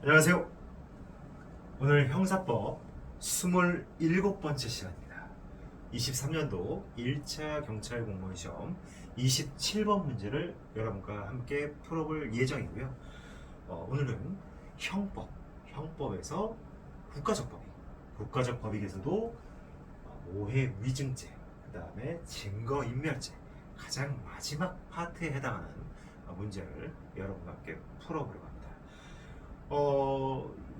안녕하세요. 오늘 형사법 27번째 시간입니다. 23년도 1차 경찰 공무원 시험 27번 문제를 여러분과 함께 풀어볼 예정이고요. 오늘은 형법에서 국가적 법익에서도 모해 위증죄, 그 다음에 증거인멸죄, 가장 마지막 파트에 해당하는 문제를 여러분과 함께 풀어보려고 합니다.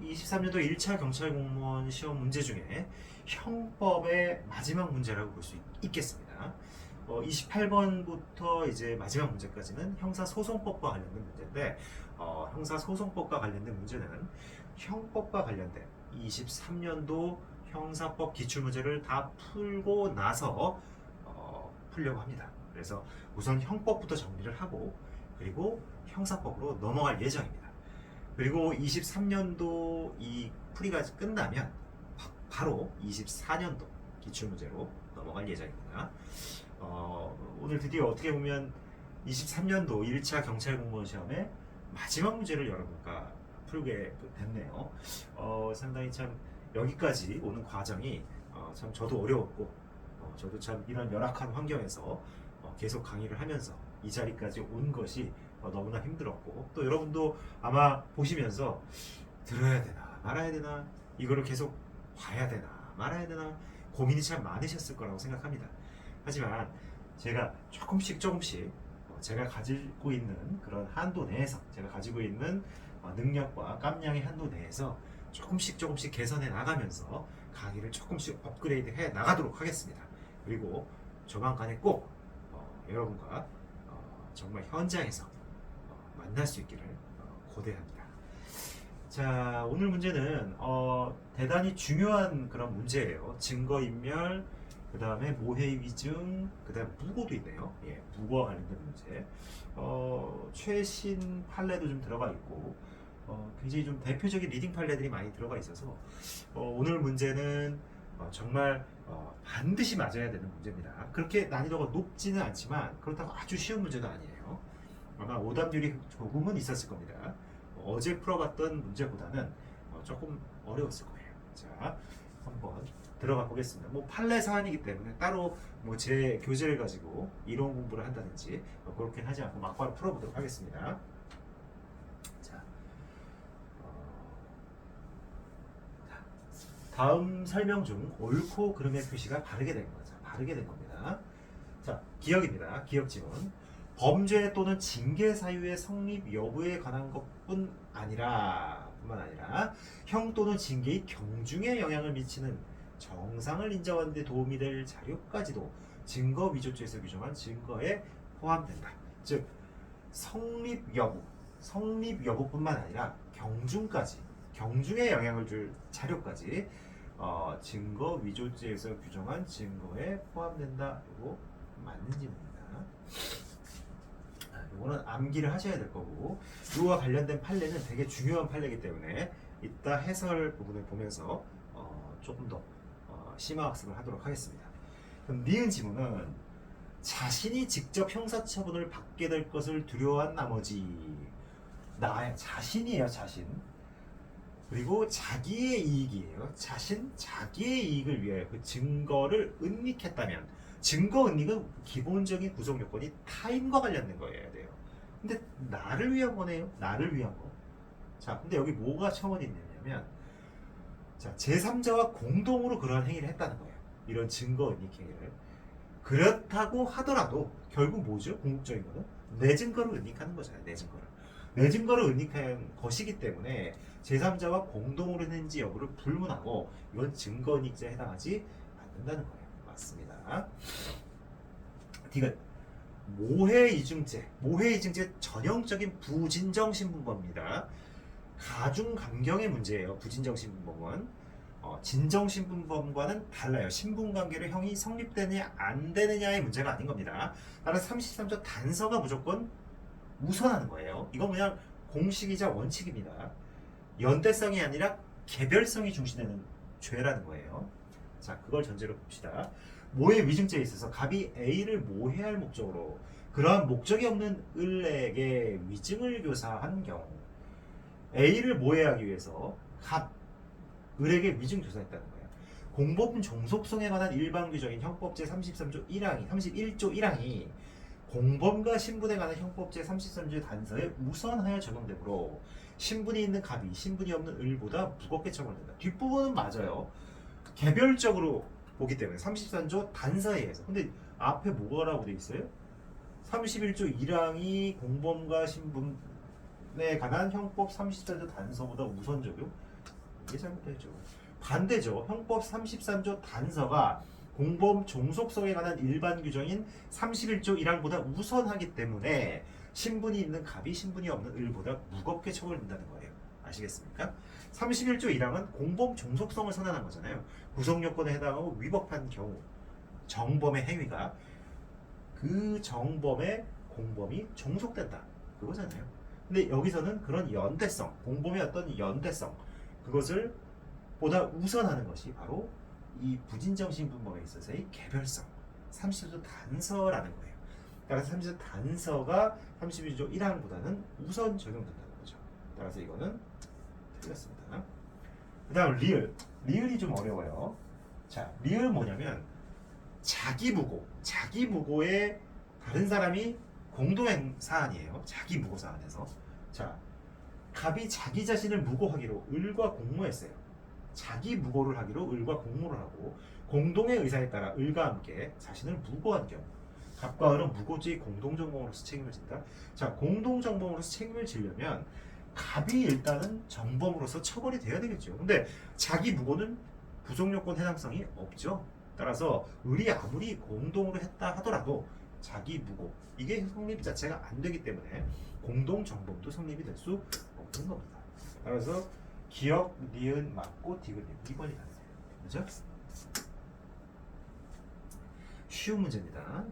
23년도 1차 경찰 공무원 시험 문제 중에 형법의 마지막 문제라고 볼 수 있겠습니다. 28번부터 이제 마지막 문제까지는 형사소송법과 관련된 문제인데, 형사소송법과 관련된 문제는 형법과 관련된 23년도 형사법 기출문제를 다 풀고 나서 풀려고 합니다. 그래서 우선 형법부터 정리를 하고 그리고 형사법으로 넘어갈 예정입니다. 그리고 23년도 이 풀이가 끝나면 바로 24년도 기출문제로 넘어갈 예정입니다. 오늘 드디어 어떻게 보면 23년도 1차 경찰 공무원 시험의 마지막 문제를 여러분과 풀게 됐네요. 상당히 참 여기까지 오는 과정이 참 저도 어려웠고, 저도 참 이런 열악한 환경에서 계속 강의를 하면서 이 자리까지 온 것이 너무나 힘들었고, 또 여러분도 아마 보시면서 들어야 되나 말아야 되나, 이거를 계속 봐야 되나 말아야 되나 고민이 참 많으셨을 거라고 생각합니다. 하지만 제가 조금씩 제가 가지고 있는 그런 한도 내에서, 제가 가지고 있는 능력과 깜냥의 한도 내에서 조금씩 개선해 나가면서 강의를 조금씩 업그레이드 해 나가도록 하겠습니다. 그리고 조만간에 꼭 여러분과 정말 현장에서 만날 수 있기를 고대합니다. 자, 오늘 문제는 대단히 중요한 그런 문제예요. 증거인멸, 그 다음에 모해위증, 그 다음에 무고도 있네요. 예, 무고와 관련된 문제. 최신 판례도 좀 들어가 있고, 굉장히 좀 대표적인 리딩 판례들이 많이 들어가 있어서 오늘 문제는 정말 반드시 맞아야 되는 문제입니다. 그렇게 난이도가 높지는 않지만 그렇다고 아주 쉬운 문제도 아니에요. 아마 오답률이 조금은 있었을 겁니다. 어제 풀어봤던 문제보다는 조금 어려웠을 거예요. 자, 한번 들어가 보겠습니다. 뭐 판례 사안이기 때문에 따로 뭐 제 교재를 가지고 이론 공부를 한다든지 그렇게는 하지 않고 막바로 풀어보도록 하겠습니다. 자, 다음 설명 중 옳고 그름의 표시가 바르게 된 거죠. 바르게 된 겁니다. 자, 기억입니다. 기억 지문. 범죄 또는 징계 사유의 성립 여부에 관한 것뿐 아니라 형 또는 징계의 경중에 영향을 미치는 정상을 인정하는 데 도움이 될 자료까지도 증거 위조죄에서 규정한 증거에 포함된다. 즉 성립 여부뿐만 아니라 경중에 영향을 줄 자료까지 증거 위조죄에서 규정한 증거에 포함된다. 이거 맞는 질문입니다. 이거는 암기를 하셔야 될 거고, 이거와 관련된 판례는 되게 중요한 판례이기 때문에 이따 해설 부분을 보면서 조금 더 심화 학습을 하도록 하겠습니다. 그럼 니은 지문은 자신이 직접 형사처분을 받게 될 것을 두려워한 나머지, 자신이에요, 자신. 그리고 자기의 이익이에요. 자기의 이익을 위하여 그 증거를 은닉했다면, 증거 은닉은 기본적인 구성 요건이 타인과 관련된 거여야 돼요. 근데 나를 위한 거네요. 나를 위한 거. 자, 근데 여기 뭐가 첨언이 있냐면, 자, 제3자와 공동으로 그러한 행위를 했다는 거예요. 이런 증거 은닉 행위를. 그렇다고 하더라도 결국 뭐죠? 궁극적인 거는 내 증거를 은닉하는 거잖아요. 내 증거를 은닉한 것이기 때문에 제3자와 공동으로 했는지 여부를 불문하고 이건 증거 은닉죄에 해당하지 않는다는 거예요. 맞습니다. 디귿. 모해이중죄 전형적인 부진정신분법입니다. 가중감경의 문제예요. 부진정신분법은 진정신분법과는 달라요. 신분관계로 형이 성립되느냐 안 되느냐의 문제가 아닌 겁니다. 따라서 33조 단서가 무조건 우선하는 거예요. 이건 그냥 공식이자 원칙입니다. 연대성이 아니라 개별성이 중시되는 죄라는 거예요. 자, 그걸 전제로 봅시다. 모해 위증죄에 있어서 갑이 A를 모해할 목적으로 그러한 목적이 없는 을에게 위증을 교사한 경우, A를 모해하기 위해서 을에게 위증조사했다는 거예요. 공범 종속성에 관한 일반 규정인 형법 제33조 1항이 31조 1항이 공범과 신분에 관한 형법 제33조 단서에 우선하여 적용되므로 신분이 있는 갑이 신분이 없는 을보다 무겁게 처벌된다. 뒷부분은 맞아요. 개별적으로 보기 때문에 33조 단서에 의해서. 근데 앞에 뭐라고 돼 있어요? 31조 1항이 공범과 신분에 관한 형법 34조 단서보다 우선 적용? 이게 잘못되죠. 반대죠. 형법 33조 단서가 공범 종속성에 관한 일반 규정인 31조 1항보다 우선하기 때문에 신분이 있는 갑이 신분이 없는 을보다 무겁게 처벌된다는 거예요. 아시겠습니까? 31조 1항은 공범 종속성을 선언한 거잖아요. 구성요건에 해당하고 위법한 경우 정범의 행위가 그 정범의 공범이 종속된다. 그거잖아요. 근데 여기서는 그런 연대성, 공범의 어떤 연대성 그것을 보다 우선하는 것이 바로 이 부진정신분범에 있어서의 개별성, 30조 단서라는 거예요. 따라서 30조 단서가 31조 1항보다는 우선 적용된다는 거죠. 따라서 이거는 틀렸습니다. 그 다음 리을. 리을이 좀 어려워요. 자, 리을은 뭐냐면 자기무고에 다른 사람이 공동행 사안이에요. 자기무고 사안에서. 자, 갑이 자기 자신을 무고하기로 을과 공모했어요. 자기 무고를 하기로 을과 공모를 하고 공동의 의사에 따라 을과 함께 자신을 무고한 경우 갑과 을은 무고죄의 공동정범으로서 책임을 진다. 자, 공동정범으로서 책임을 지려면 갑이 일단은 정범으로서 처벌이 돼야 되겠죠. 근데 자기 무고는 부속요건 해당성이 없죠. 따라서 을이 아무리 공동으로 했다 하더라도 자기 무고 이게 성립 자체가 안 되기 때문에 공동정범도 성립이 될 수 없는 겁니다. 따라서 기역, 니은, 맞고, 디귿, 2번이 같아요. 그죠? 쉬운 문제입니다.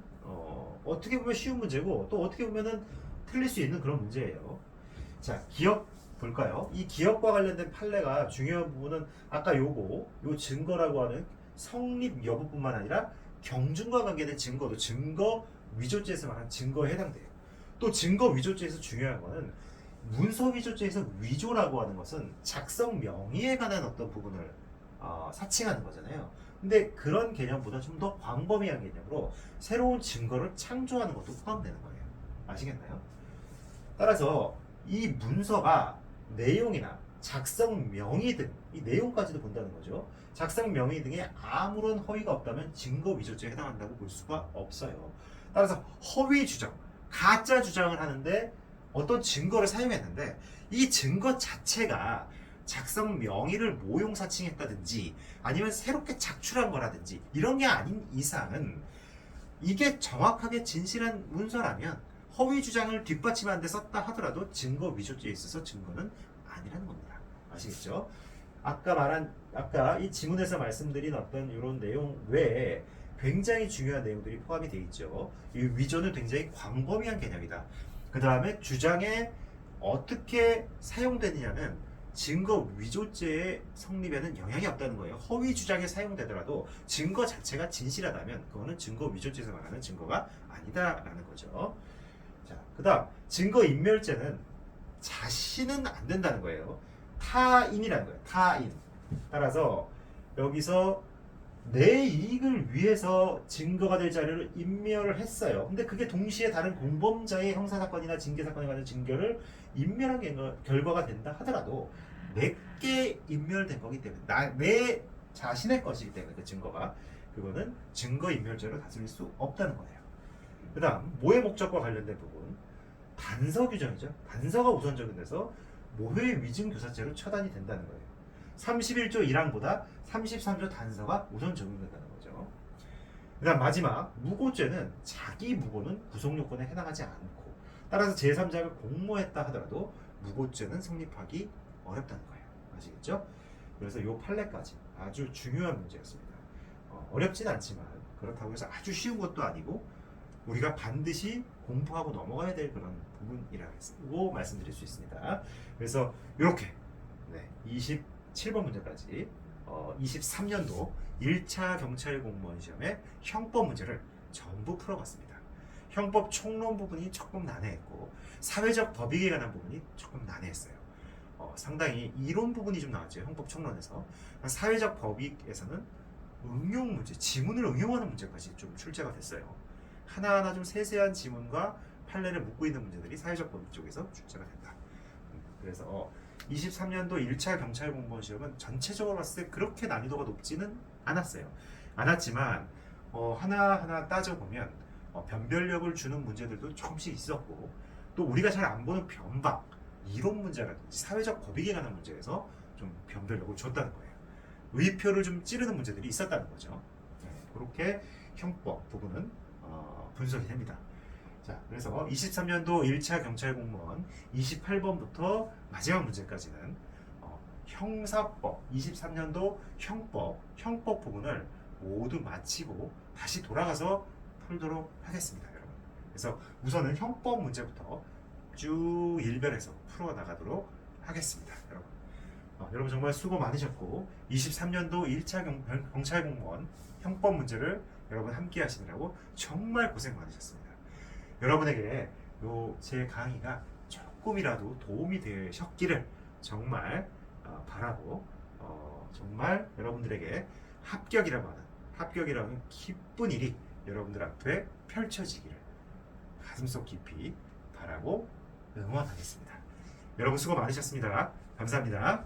어떻게 보면 쉬운 문제고 또 어떻게 보면은 틀릴 수 있는 그런 문제예요. 자, 기역 볼까요? 이 기역과 관련된 판례가 중요한 부분은 아까 요 증거라고 하는 성립 여부뿐만 아니라 경중과 관계된 증거도 증거 위조죄에서 말하는 증거에 해당돼요. 또 증거 위조죄에서 중요한 거는 문서 위조죄에서 위조라고 하는 것은 작성 명의에 관한 어떤 부분을 사칭하는 거잖아요. 근데 그런 개념보다 좀 더 광범위한 개념으로 새로운 증거를 창조하는 것도 포함되는 거예요. 아시겠나요? 따라서 이 문서가 내용이나 작성 명의 등 이 내용까지도 본다는 거죠. 작성 명의 등에 아무런 허위가 없다면 증거 위조죄에 해당한다고 볼 수가 없어요. 따라서 허위 주장, 가짜 주장을 하는데 어떤 증거를 사용했는데 이 증거 자체가 작성 명의를 모용 사칭했다든지 아니면 새롭게 작출한 거라든지 이런 게 아닌 이상은 이게 정확하게 진실한 문서라면 허위 주장을 뒷받침하는 데 썼다 하더라도 증거 위조죄에 있어서 증거는 아니라는 겁니다. 아시겠죠? 아까 이 지문에서 말씀드린 어떤 이런 내용 외에 굉장히 중요한 내용들이 포함이 되어 있죠. 이 위조는 굉장히 광범위한 개념이다. 그 다음에 주장에 어떻게 사용되느냐는 증거 위조죄의 성립에는 영향이 없다는 거예요. 허위 주장에 사용되더라도 증거 자체가 진실하다면 그거는 증거 위조죄에서 말하는 증거가 아니다라는 거죠. 자, 그 다음 증거 인멸죄는 자신은 안 된다는 거예요. 타인이라는 거예요. 타인. 따라서 여기서 내 이익을 위해서 증거가 될 자료를 인멸을 했어요. 근데 그게 동시에 다른 공범자의 형사사건이나 징계사건에 관한 증거를 인멸한 결과가 된다 하더라도 내게 인멸된 거기 때문에 내 자신의 것이기 때문에 그 증거가 그거는 증거인멸죄로 다스릴 수 없다는 거예요. 그 다음 모해 목적과 관련된 부분 단서 규정이죠. 단서가 우선 적용돼서 모해 위증 교사죄로 처단이 된다는 거예요. 31조 1항보다 33조 단서가 우선 적용된다는 거죠. 그 다음 마지막 무고죄는 자기 무고는 구속요건에 해당하지 않고 따라서 제3자가 공모했다 하더라도 무고죄는 성립하기 어렵다는 거예요. 아시겠죠? 그래서 이 판례까지 아주 중요한 문제였습니다. 어렵진 않지만 그렇다고 해서 아주 쉬운 것도 아니고 우리가 반드시 공부하고 넘어가야 될 그런 부분이라고 말씀드릴 수 있습니다. 그래서 이렇게 27번 문제까지 23년도 1차 경찰 공무원 시험의 형법 문제를 전부 풀어봤습니다. 형법 총론 부분이 조금 난해했고 사회적 법익에 관한 부분이 조금 난해했어요. 상당히 이론 부분이 좀 나왔죠. 형법총론에서. 사회적 법익에서는 응용 문제, 지문을 응용하는 문제까지 좀 출제가 됐어요. 하나하나 좀 세세한 지문과 판례를 묻고 있는 문제들이 사회적 법익 쪽에서 출제가 된다. 그래서 23년도 1차 경찰 공무원 시험은 전체적으로 봤을 때 그렇게 난이도가 높지는 않았어요. 않았지만 하나하나 따져보면 변별력을 주는 문제들도 조금씩 있었고, 또 우리가 잘 안 보는 변박, 이론 문제라든지 사회적 법익에 관한 문제에서 좀 변별력을 줬다는 거예요. 의표를 좀 찌르는 문제들이 있었다는 거죠. 네, 그렇게 형법 부분은 분석이 됩니다. 자, 그래서 23년도 1차 경찰 공무원 28번부터 마지막 문제까지는 형사법, 23년도 형법 부분을 모두 마치고 다시 돌아가서 풀도록 하겠습니다, 여러분. 그래서 우선은 형법 문제부터 쭉 일별해서 풀어 나가도록 하겠습니다, 여러분. 여러분 정말 수고 많으셨고, 23년도 1차 경찰 공무원 형법 문제를 여러분 함께 하시느라고 정말 고생 많으셨습니다. 여러분에게 제 강의가 조금이라도 도움이 되셨기를 정말 바라고, 정말 여러분들에게 합격이라는 기쁜 일이 여러분들 앞에 펼쳐지기를 가슴속 깊이 바라고 응원하겠습니다. 여러분 수고 많으셨습니다. 감사합니다.